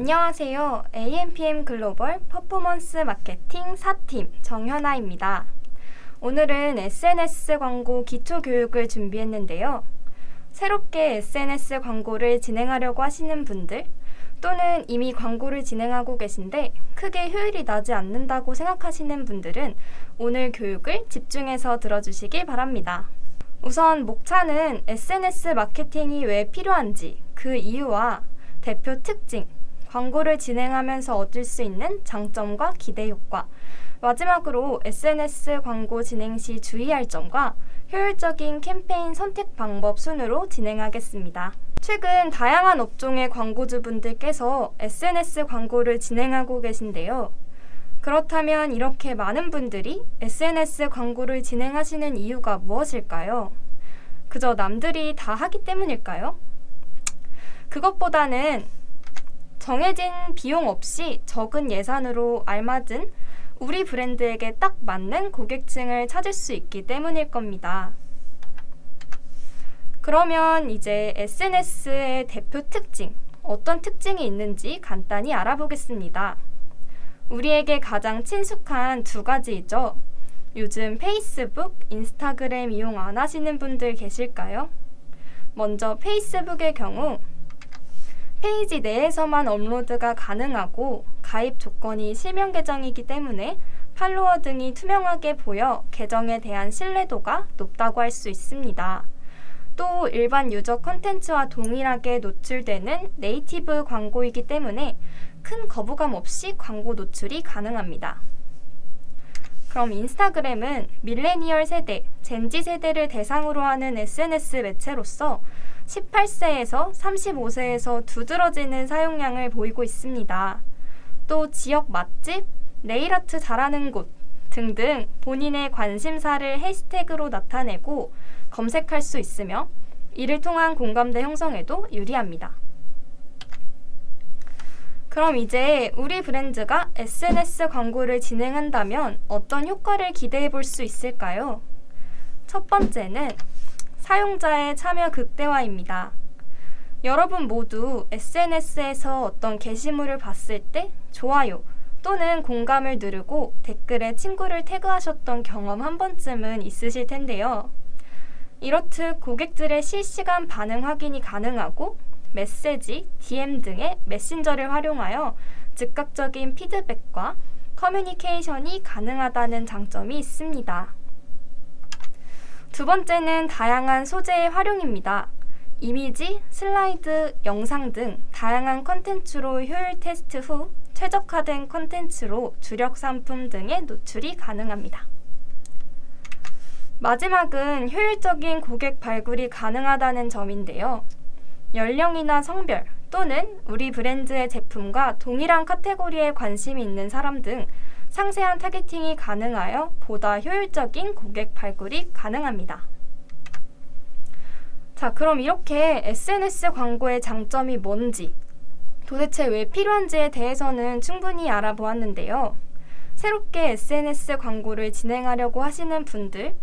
안녕하세요. AMPM 글로벌 퍼포먼스 마케팅 4팀 정현아입니다. 오늘은 SNS 광고 기초 교육을 준비했는데요. 새롭게 SNS 광고를 진행하려고 하시는 분들 또는 이미 광고를 진행하고 계신데 크게 효율이 나지 않는다고 생각하시는 분들은 오늘 교육을 집중해서 들어주시길 바랍니다. 우선 목차는 SNS 마케팅이 왜 필요한지, 그 이유와 대표 특징, 광고를 진행하면서 얻을 수 있는 장점과 기대 효과, 마지막으로 SNS 광고 진행 시 주의할 점과 효율적인 캠페인 선택 방법 순으로 진행하겠습니다. 최근 다양한 업종의 광고주분들께서 SNS 광고를 진행하고 계신데요. 그렇다면 이렇게 많은 분들이 SNS 광고를 진행하시는 이유가 무엇일까요? 그저 남들이 다 하기 때문일까요? 그것보다는 정해진 비용 없이 적은 예산으로 알맞은 우리 브랜드에게 딱 맞는 고객층을 찾을 수 있기 때문일 겁니다. 그러면 이제 SNS의 대표 특징, 어떤 특징이 있는지 간단히 알아보겠습니다. 우리에게 가장 친숙한 두 가지이죠. 요즘 페이스북, 인스타그램 이용 안 하시는 분들 계실까요? 먼저 페이스북의 경우 페이지 내에서만 업로드가 가능하고 가입 조건이 실명 계정이기 때문에 팔로워 등이 투명하게 보여 계정에 대한 신뢰도가 높다고 할 수 있습니다. 또 일반 유저 콘텐츠와 동일하게 노출되는 네이티브 광고이기 때문에 큰 거부감 없이 광고 노출이 가능합니다. 그럼 인스타그램은 밀레니얼 세대, 젠지 세대를 대상으로 하는 SNS 매체로서 18세에서 35세에서 두드러지는 사용량을 보이고 있습니다. 또 지역 맛집, 네일아트 잘하는 곳 등등 본인의 관심사를 해시태그로 나타내고 검색할 수 있으며 이를 통한 공감대 형성에도 유리합니다. 그럼 이제 우리 브랜드가 SNS 광고를 진행한다면 어떤 효과를 기대해 볼 수 있을까요? 첫 번째는 사용자의 참여 극대화입니다. 여러분 모두 SNS에서 어떤 게시물을 봤을 때 좋아요 또는 공감을 누르고 댓글에 친구를 태그하셨던 경험 한 번쯤은 있으실 텐데요. 이렇듯 고객들의 실시간 반응 확인이 가능하고 메시지, DM 등의 메신저를 활용하여 즉각적인 피드백과 커뮤니케이션이 가능하다는 장점이 있습니다. 두 번째는 다양한 소재의 활용입니다. 이미지, 슬라이드, 영상 등 다양한 콘텐츠로 효율 테스트 후 최적화된 콘텐츠로 주력 상품 등의 노출이 가능합니다. 마지막은 효율적인 고객 발굴이 가능하다는 점인데요. 연령이나 성별 또는 우리 브랜드의 제품과 동일한 카테고리에 관심이 있는 사람 등 상세한 타겟팅이 가능하여 보다 효율적인 고객 발굴이 가능합니다. 자, 그럼 이렇게 SNS 광고의 장점이 뭔지, 도대체 왜 필요한지에 대해서는 충분히 알아보았는데요. 새롭게 SNS 광고를 진행하려고 하시는 분들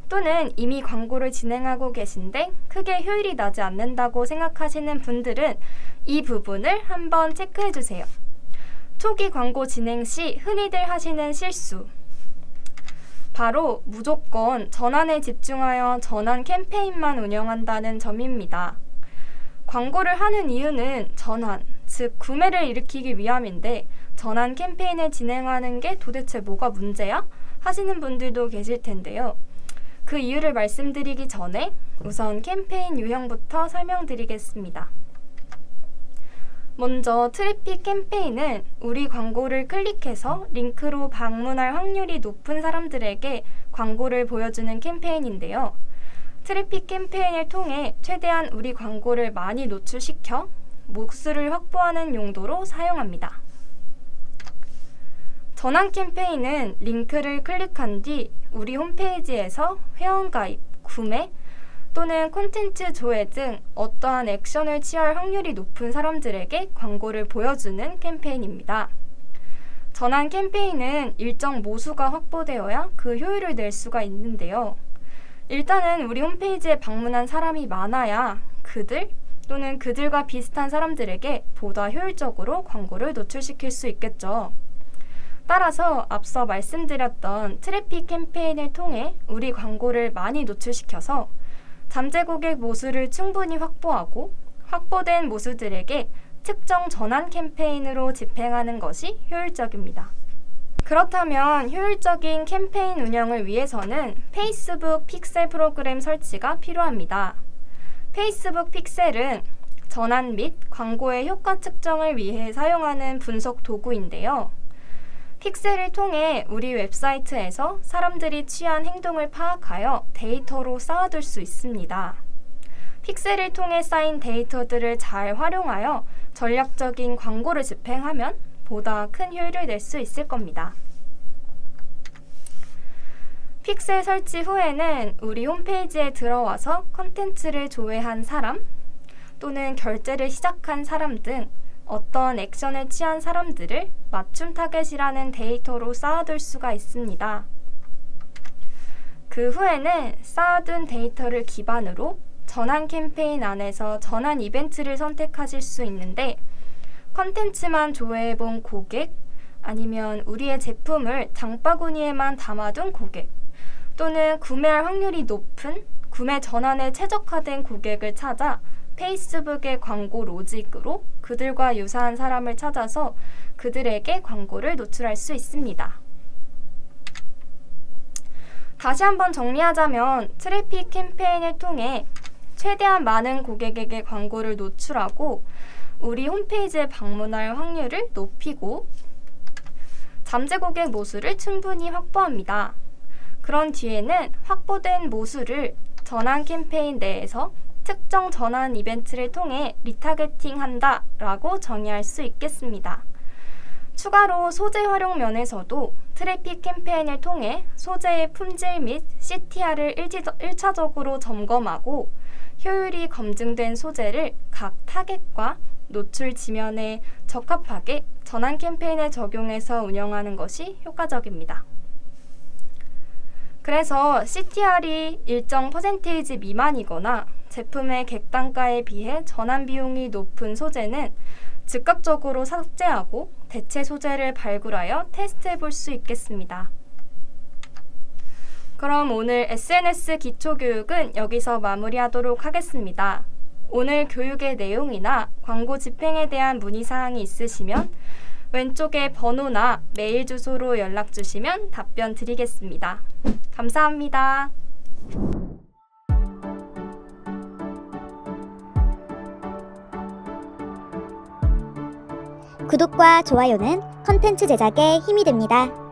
또는 이미 광고를 진행하고 계신데 크게 효율이 나지 않는다고 생각하시는 분들은 이 부분을 한번 체크해 주세요. 초기 광고 진행 시 흔히들 하시는 실수, 바로 무조건 전환에 집중하여 전환 캠페인만 운영한다는 점입니다. 광고를 하는 이유는 전환, 즉 구매를 일으키기 위함인데 전환 캠페인을 진행하는 게 도대체 뭐가 문제야? 하시는 분들도 계실 텐데요. 그 이유를 말씀드리기 전에 우선 캠페인 유형부터 설명드리겠습니다. 먼저 트래픽 캠페인은 우리 광고를 클릭해서 링크로 방문할 확률이 높은 사람들에게 광고를 보여주는 캠페인인데요. 트래픽 캠페인을 통해 최대한 우리 광고를 많이 노출시켜 목수를 확보하는 용도로 사용합니다. 전환 캠페인은 링크를 클릭한 뒤 우리 홈페이지에서 회원가입, 구매 또는 콘텐츠 조회 등 어떠한 액션을 취할 확률이 높은 사람들에게 광고를 보여주는 캠페인입니다. 전환 캠페인은 일정 모수가 확보되어야 그 효율을 낼 수가 있는데요. 일단은 우리 홈페이지에 방문한 사람이 많아야 그들 또는 그들과 비슷한 사람들에게 보다 효율적으로 광고를 노출시킬 수 있겠죠. 따라서 앞서 말씀드렸던 트래픽 캠페인을 통해 우리 광고를 많이 노출시켜서 잠재 고객 모수를 충분히 확보하고 확보된 모수들에게 특정 전환 캠페인으로 집행하는 것이 효율적입니다. 그렇다면 효율적인 캠페인 운영을 위해서는 페이스북 픽셀 프로그램 설치가 필요합니다. 페이스북 픽셀은 전환 및 광고의 효과 측정을 위해 사용하는 분석 도구인데요. 픽셀을 통해 우리 웹사이트에서 사람들이 취한 행동을 파악하여 데이터로 쌓아둘 수 있습니다. 픽셀을 통해 쌓인 데이터들을 잘 활용하여 전략적인 광고를 집행하면 보다 큰 효율을 낼 수 있을 겁니다. 픽셀 설치 후에는 우리 홈페이지에 들어와서 컨텐츠를 조회한 사람 또는 결제를 시작한 사람 등 어떤 액션을 취한 사람들을 맞춤 타겟이라는 데이터로 쌓아둘 수가 있습니다. 그 후에는 쌓아둔 데이터를 기반으로 전환 캠페인 안에서 전환 이벤트를 선택하실 수 있는데 컨텐츠만 조회해본 고객 아니면 우리의 제품을 장바구니에만 담아둔 고객 또는 구매할 확률이 높은 구매 전환에 최적화된 고객을 찾아 페이스북의 광고 로직으로 그들과 유사한 사람을 찾아서 그들에게 광고를 노출할 수 있습니다. 다시 한번 정리하자면 트래픽 캠페인을 통해 최대한 많은 고객에게 광고를 노출하고 우리 홈페이지에 방문할 확률을 높이고 잠재 고객 모수를 충분히 확보합니다. 그런 뒤에는 확보된 모수를 전환 캠페인 내에서 특정 전환 이벤트를 통해 리타겟팅한다 라고 정의할 수 있겠습니다. 추가로 소재 활용 면에서도 트래픽 캠페인을 통해 소재의 품질 및 CTR을 1차적으로 점검하고 효율이 검증된 소재를 각 타겟과 노출 지면에 적합하게 전환 캠페인에 적용해서 운영하는 것이 효과적입니다. 그래서 CTR이 일정 퍼센테이지 미만이거나 제품의 객단가에 비해 전환 비용이 높은 소재는 즉각적으로 삭제하고 대체 소재를 발굴하여 테스트해 볼 수 있겠습니다. 그럼 오늘 SNS 기초교육은 여기서 마무리하도록 하겠습니다. 오늘 교육의 내용이나 광고 집행에 대한 문의사항이 있으시면 왼쪽에 번호나 메일 주소로 연락 주시면 답변 드리겠습니다. 감사합니다. 구독과 좋아요는 콘텐츠 제작에 힘이 됩니다.